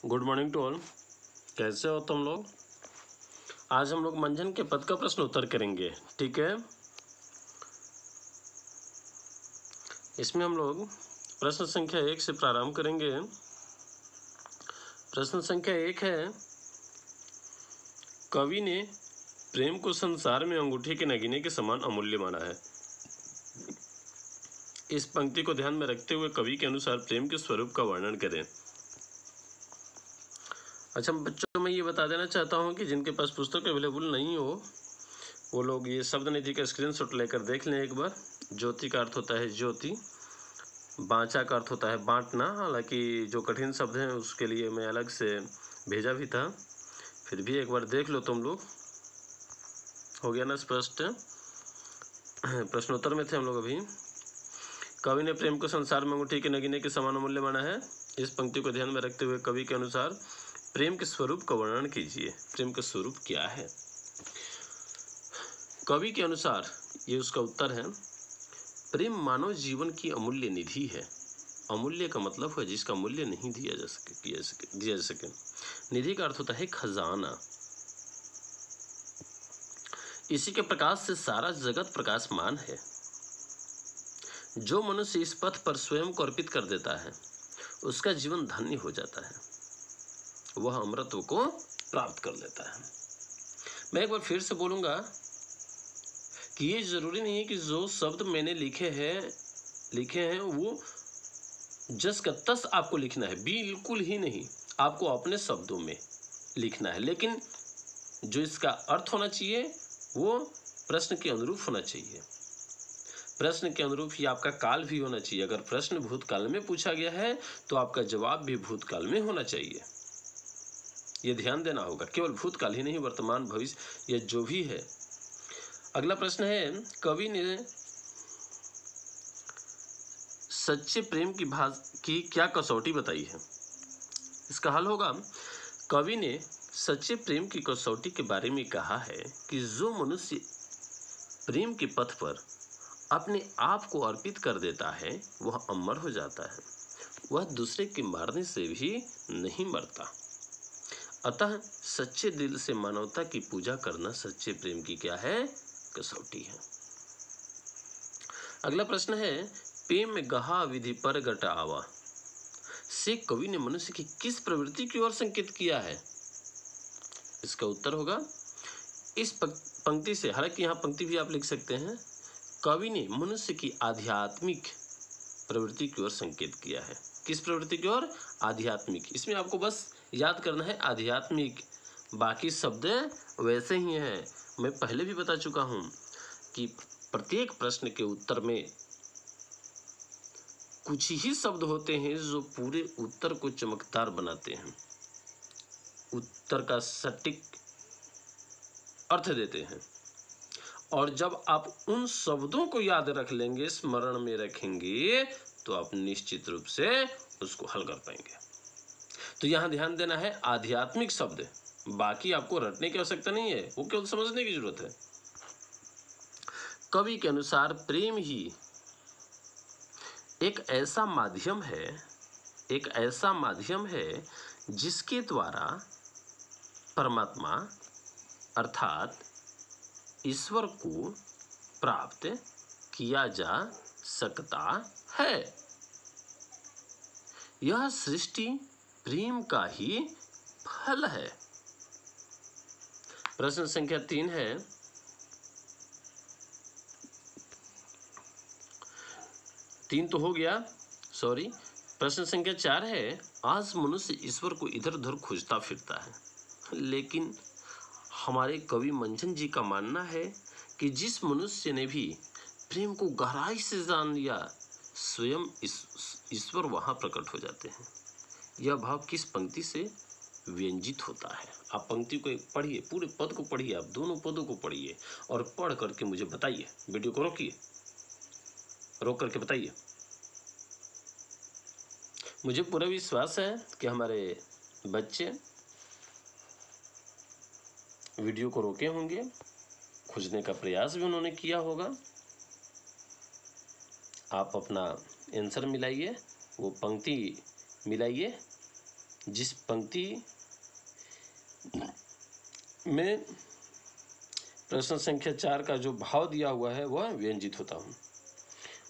Good morning to all. कैसे हो तुम लोग? आज हम लोग मंझन के पद का प्रश्न उत्तर करेंगे, ठीक है। इसमें हम लोग प्रश्न संख्या 1 से प्रारंभ करेंगे। प्रश्न संख्या 1 है, कवि ने प्रेम को संसार में अंगूठे के नगीने के समान अमूल्य माना है। इस पंक्ति को ध्यान में रखते हुए कवि के अनुसार प्रेम के स्वरूप का वर्णन करें। अच्छा बच्चों, मैं ये बता देना चाहता हूँ कि जिनके पास पुस्तक अवेलेबल नहीं हो वो लोग ये शब्द निधि का स्क्रीनशॉट लेकर देख लें एक बार। ज्योति का अर्थ होता है ज्योति, बाँचा का अर्थ होता है बांटना। हालांकि जो कठिन शब्द हैं उसके लिए मैं अलग से भेजा भी था, फिर भी एक बार देख लो तुम लोग। हो गया ना स्पष्ट? प्रश्नोत्तर में थे हम लोग अभी। कवि ने प्रेम को संसार में अंगूठी के नगीने के समान अमूल्य माना है। इस पंक्ति को ध्यान में रखते हुए कवि के अनुसार प्रेम के स्वरूप का वर्णन कीजिए। प्रेम का स्वरूप क्या है? कवि के अनुसार ये उसका उत्तर है, प्रेम मानव जीवन की अमूल्य निधि है। अमूल्य का मतलब है जिसका मूल्य नहीं दिया जा सके। निधि का अर्थ होता है खजाना। इसी के प्रकाश से सारा जगत प्रकाशमान है। जो मनुष्य इस पथ पर स्वयं को अर्पित कर देता है उसका जीवन धन्य हो जाता है, वह अमृतत्व को प्राप्त कर लेता है। मैं एक बार फिर से बोलूंगा कि ये जरूरी नहीं है कि जो शब्द मैंने लिखे हैं वो जस का तस आपको लिखना है, बिल्कुल ही नहीं। आपको अपने शब्दों में लिखना है, लेकिन जो इसका अर्थ होना चाहिए वो प्रश्न के अनुरूप होना चाहिए। प्रश्न के अनुरूप ही आपका काल भी होना चाहिए। अगर प्रश्न भूतकाल में पूछा गया है तो आपका जवाब भी भूतकाल में होना चाहिए। ये ध्यान देना होगा, केवल भूतकाल ही नहीं, वर्तमान भविष्य या जो भी है। अगला प्रश्न है, कवि ने सच्चे प्रेम की क्या कसौटी बताई है? इसका हल होगा, कवि ने सच्चे प्रेम की कसौटी के बारे में कहा है कि जो मनुष्य प्रेम के पथ पर अपने आप को अर्पित कर देता है वह अमर हो जाता है। वह दूसरे के मारने से भी नहीं मरता। अतः सच्चे दिल से मानवता की पूजा करना सच्चे प्रेम की क्या है? कसौटी है। अगला प्रश्न है, प्रेम में गहा विधि पर गटा आवा से कवि ने मनुष्य की किस प्रवृत्ति की ओर संकेत किया है? इसका उत्तर होगा, इस पंक्ति से, हालांकि यहाँ पंक्ति भी आप लिख सकते हैं, कवि ने मनुष्य की आध्यात्मिक प्रवृत्ति की ओर संकेत किया है। किस प्रवृत्ति की ओर? आध्यात्मिक। इसमें आपको बस याद करना है आध्यात्मिक, बाकी शब्द वैसे ही हैं। मैं पहले भी बता चुका हूं कि प्रत्येक प्रश्न के उत्तर में कुछ ही शब्द होते हैं जो पूरे उत्तर को चमकदार बनाते हैं, उत्तर का सटीक अर्थ देते हैं। और जब आप उन शब्दों को याद रख लेंगे, स्मरण में रखेंगे, तो आप निश्चित रूप से उसको हल कर पाएंगे। तो यहां ध्यान देना है आध्यात्मिक शब्द, बाकी आपको रटने की आवश्यकता नहीं है, वो केवल समझने की जरूरत है। कवि के अनुसार प्रेम ही एक ऐसा माध्यम है जिसके द्वारा परमात्मा अर्थात ईश्वर को प्राप्त किया जा सकता है। यह सृष्टि प्रेम का ही फल है। प्रश्न संख्या 3 है, तीन तो हो गया, सॉरी। प्रश्न संख्या 4 है, आज मनुष्य ईश्वर को इधर उधर खोजता फिरता है, लेकिन हमारे कवि मंझन जी का मानना है कि जिस मनुष्य ने भी प्रेम को गहराई से जान लिया, स्वयं ईश्वर वहां प्रकट हो जाते हैं। यह भाव किस पंक्ति से व्यंजित होता है? आप पंक्ति को पढ़िए, पूरे पद को पढ़िए, आप दोनों पदों को पढ़िए और पढ़ करके मुझे बताइए। वीडियो को रोक करके बताइए। मुझे पूरा विश्वास है कि हमारे बच्चे वीडियो को रोके होंगे, खोजने का प्रयास भी उन्होंने किया होगा। आप अपना आंसर मिलाइए वो पंक्ति मिलाइए जिस पंक्ति में प्रश्न संख्या 4 का जो भाव दिया हुआ है वह व्यंजित होता हूँ।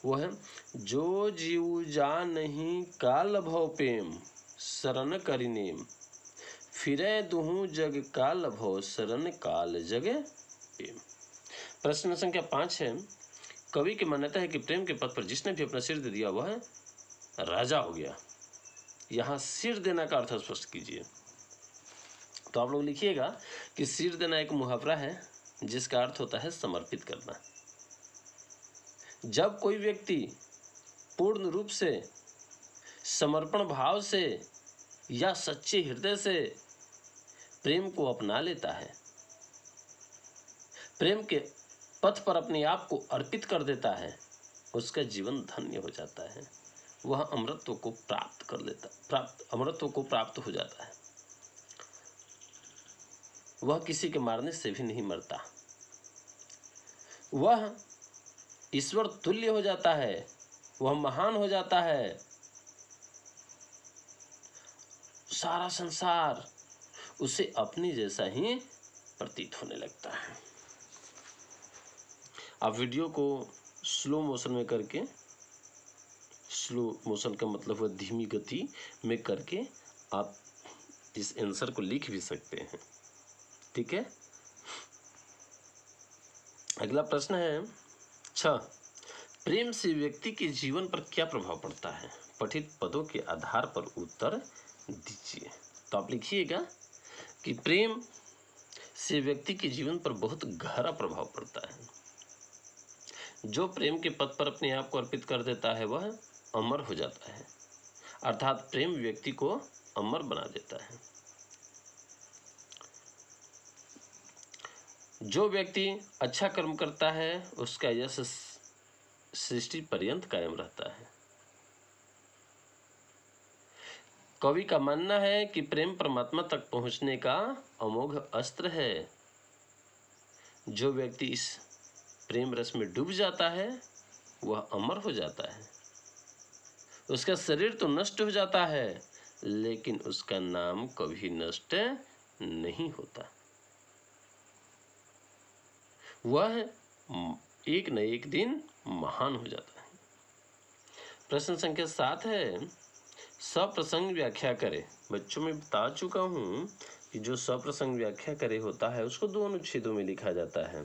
वो है, जो जीव जानहि काल भव प्रेम शरण करिनेम, फिरै दुहु जग काल भव शरण काल जग प्रेम। प्रश्न संख्या 5 है, कवि की मान्यता है कि प्रेम के पथ पर जिसने भी अपना सिर दे दिया वह राजा हो गया। यहाँ सिर देना का अर्थ स्पष्ट कीजिए। तो आप लोग लिखिएगा कि सिर देना एक मुहावरा है जिसका अर्थ होता है समर्पित करना। जब कोई व्यक्ति पूर्ण रूप से समर्पण भाव से या सच्चे हृदय से प्रेम को अपना लेता है, प्रेम के पथ पर अपने आप को अर्पित कर देता है, उसका जीवन धन्य हो जाता है। वह अमरत्व को अमरत्व को प्राप्त हो जाता है। वह किसी के मारने से भी नहीं मरता। वह ईश्वर तुल्य हो जाता है, वह महान हो जाता है। सारा संसार उसे अपनी जैसा ही प्रतीत होने लगता है। आप वीडियो को स्लो मोशन में करके, स्लो मोशन का मतलब वह धीमी गति में करके आप इस आंसर को लिख भी सकते हैं। ठीक है। अगला प्रश्न है 6, प्रेम से व्यक्ति के जीवन पर क्या प्रभाव पड़ता है? पठित पदों के आधार पर उत्तर दीजिए। तो आप लिखिएगा कि प्रेम से व्यक्ति के जीवन पर बहुत गहरा प्रभाव पड़ता है। जो प्रेम के पथ पर अपने आप को अर्पित कर देता है वह अमर हो जाता है, अर्थात प्रेम व्यक्ति को अमर बना देता है। जो व्यक्ति अच्छा कर्म करता है उसका यश सृष्टि पर्यंत कायम रहता है। कवि का मानना है कि प्रेम परमात्मा तक पहुंचने का अमोघ अस्त्र है। जो व्यक्ति इस प्रेम रस में डूब जाता है वह अमर हो जाता है। उसका शरीर तो नष्ट हो जाता है लेकिन उसका नाम कभी नष्ट नहीं होता। वह एक न एक दिन महान हो जाता है। प्रश्न संख्या 7 है, सप्रसंग व्याख्या करे। बच्चों में बता चुका हूं कि जो सप्रसंग व्याख्या करे होता है उसको 2 अनुच्छेदों में लिखा जाता है।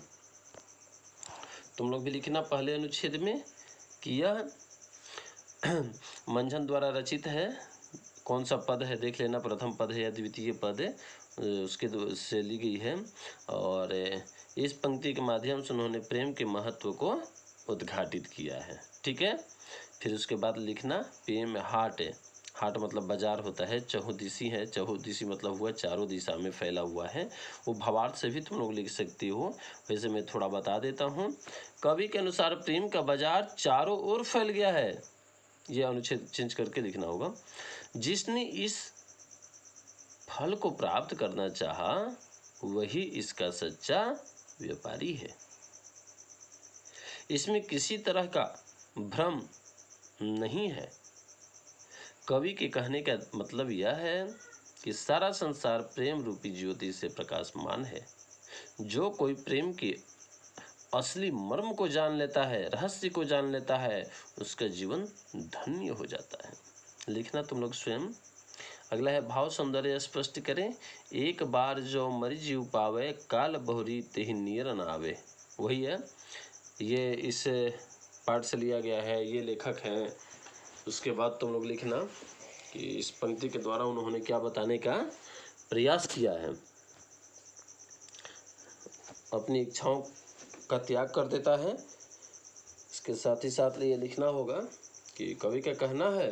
तुम लोग भी लिखना पहले अनुच्छेद में कि यह मंझन द्वारा रचित है। कौन सा पद है देख लेना, प्रथम पद है या द्वितीय पद है, उसके से ली गई है। और इस पंक्ति के माध्यम से उन्होंने प्रेम के महत्व को उद्घाटित किया है। ठीक है। फिर उसके बाद लिखना प्रेम हाट है। हाट मतलब बाजार होता है। चहुदिशी है, चहुदिशी मतलब हुआ चारों दिशा में फैला हुआ है। वो भावार्थ से भी तुम लोग लिख सकते हो, वैसे मैं थोड़ा बता देता हूँ। कवि के अनुसार प्रेम का बाजार चारों ओर फैल गया है। यह अनुच्छेद चेंज करके लिखना होगा। जिसने इस फल को प्राप्त करना चाहा वही इसका सच्चा व्यापारी है। इसमें किसी तरह का भ्रम नहीं है। कवि के कहने का मतलब यह है कि सारा संसार प्रेम रूपी ज्योति से प्रकाशमान है। जो कोई प्रेम के असली मर्म को जान लेता है, रहस्य को जान लेता है, उसका जीवन धन्य हो जाता है। लिखना तुम लोग स्वयं। अगला है भाव सौंदर्य स्पष्ट करें। एक बार जो मरि जीव पावे, काल बहुरी तेहि नियर न आवे। वही है, ये इस पाठ से लिया गया है, ये लेखक हैं। उसके बाद तुम लोग लिखना कि इस पंक्ति के द्वारा उन्होंने क्या बताने का प्रयास किया है। अपनी इच्छाओं का त्याग कर देता है। इसके साथ ही साथ ये लिखना होगा कि कवि का कहना है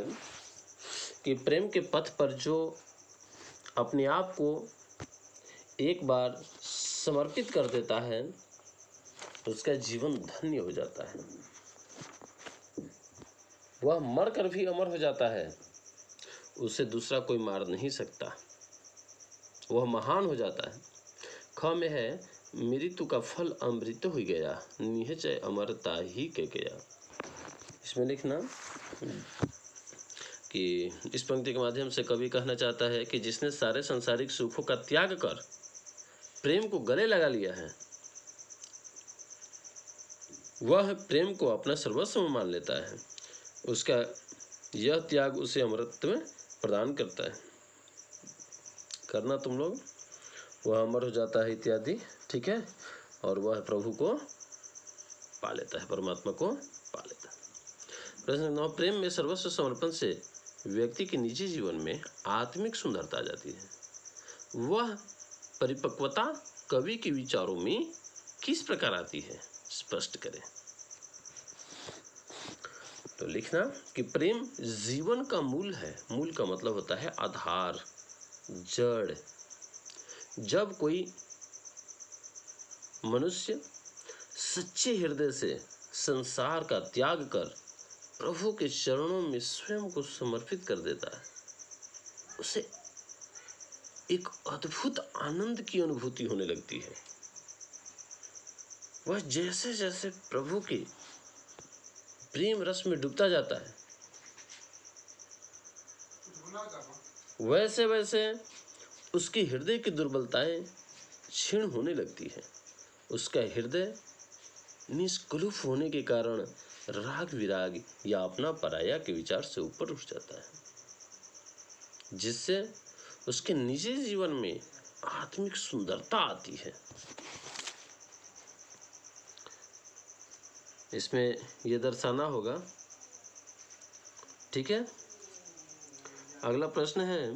कि प्रेम के पथ पर जो अपने आप को एक बार समर्पित कर देता है उसका जीवन धन्य हो जाता है। वह मर कर भी अमर हो जाता है। उसे दूसरा कोई मार नहीं सकता। वह महान हो जाता है। ख में है, मृत्यु का फल अमृत हो गया, निश्चय अमरता ही के गया। इसमें लिखना कि इस पंक्ति के माध्यम से कवि कहना चाहता है कि जिसने सारे संसारिक सुखों का त्याग कर प्रेम को गले लगा लिया है, वह प्रेम को अपना सर्वस्व मान लेता है। उसका यह त्याग उसे अमरत्व में प्रदान करता है। करना तुम लोग, वह अमर हो जाता है इत्यादि, ठीक है, और वह प्रभु को पा लेता है, परमात्मा को पा लेता है। प्रश्न 9, प्रेम में सर्वस्व समर्पण से व्यक्ति के निजी जीवन में आत्मिक सुंदरता आ जाती है। वह परिपक्वता कवि के विचारों में किस प्रकार आती है, स्पष्ट करें। तो लिखना कि प्रेम जीवन का मूल है। मूल का मतलब होता है आधार, जड़। जब कोई मनुष्य सच्चे हृदय से संसार का त्याग कर प्रभु के चरणों में स्वयं को समर्पित कर देता है, उसे एक अद्भुत आनंद की अनुभूति होने लगती है। वह जैसे जैसे प्रभु के प्रेम रस में डूबता जाता है, वैसे वैसे उसके हृदय की दुर्बलताएं क्षीण होने लगती है। उसका हृदय निष्कलुष होने के कारण राग विराग या अपना पराया के विचार से ऊपर उठ जाता है, जिससे उसके निजी जीवन में आत्मिक सुंदरता आती है। इसमें यह दर्शाना होगा, ठीक है। अगला प्रश्न है,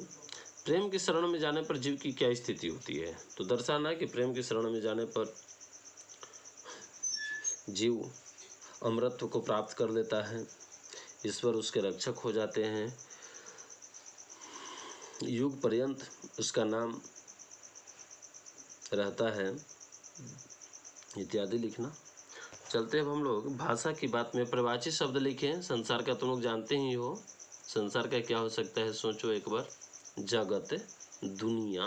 प्रेम की शरण में जाने पर जीव की क्या स्थिति होती है। तो दर्शाना है कि प्रेम की शरण में जाने पर जीव अमरत्व को प्राप्त कर लेता है, ईश्वर उसके रक्षक हो जाते हैं, युग पर्यंत उसका नाम रहता है, इत्यादि लिखना। चलते अब हम लोग भाषा की बात में प्रवाची शब्द लिखे। संसार का तुम लोग जानते ही हो, संसार का क्या हो सकता है, सोचो एक बार। जगत, दुनिया,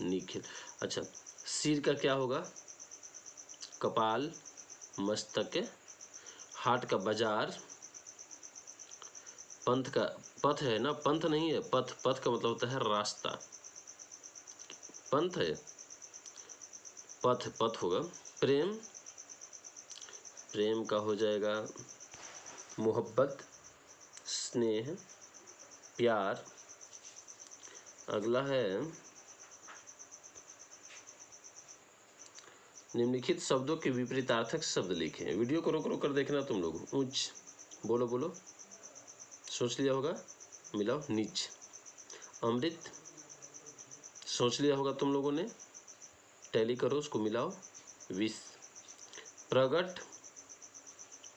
निखिल। अच्छा, सिर का क्या होगा, कपाल, मस्तक, हाट का बाजार, पंथ का पथ है ना, पंथ नहीं है, पथ। पथ का मतलब होता है रास्ता, पंथ है, पथ, पथ होगा। प्रेम, प्रेम का हो जाएगा मोहब्बत, स्नेह, प्यार। अगला है निम्नलिखित शब्दों के विपरीतार्थक शब्द लिखें। वीडियो को रोक रोक कर देखना तुम लोग। ऊंच, बोलो बोलो, सोच लिया होगा, मिलाओ। नीच, अमृत, सोच लिया होगा तुम लोगों ने, टैली करो उसको, मिलाओ। विष, प्रगट,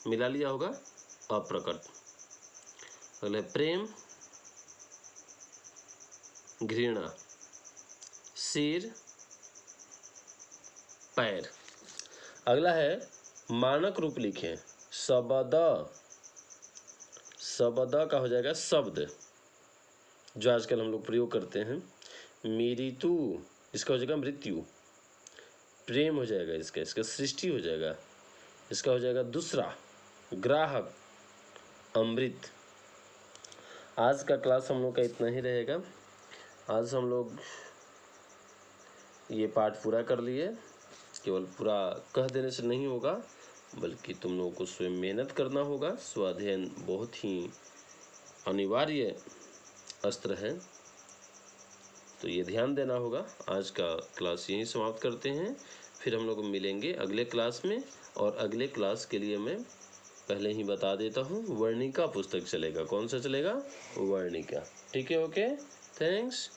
मिला लिया होगा, अप्रकट। अगला प्रेम, घृणा, सिर, पैर। अगला है मानक रूप लिखें। शब्द, शब्द का हो जाएगा शब्द, जो आजकल हम लोग प्रयोग करते हैं। मृत्यु, इसका हो जाएगा मृत्यु। प्रेम हो जाएगा इसका, इसका सृष्टि हो जाएगा, इसका हो जाएगा दूसरा। ग्राहक, अमृत। आज का क्लास हम लोग का इतना ही रहेगा। आज हम लोग ये पाठ पूरा कर लिए। केवल पूरा कह देने से नहीं होगा, बल्कि तुम लोगों को स्वयं मेहनत करना होगा। स्वाध्ययन बहुत ही अनिवार्य अस्त्र है, तो ये ध्यान देना होगा। आज का क्लास यहीं समाप्त करते हैं, फिर हम लोग मिलेंगे अगले क्लास में। और अगले क्लास के लिए मैं पहले ही बता देता हूँ, वर्णिका पुस्तक चलेगा। कौन सा चलेगा, वर्णिका, ठीक है। Okay, thanks.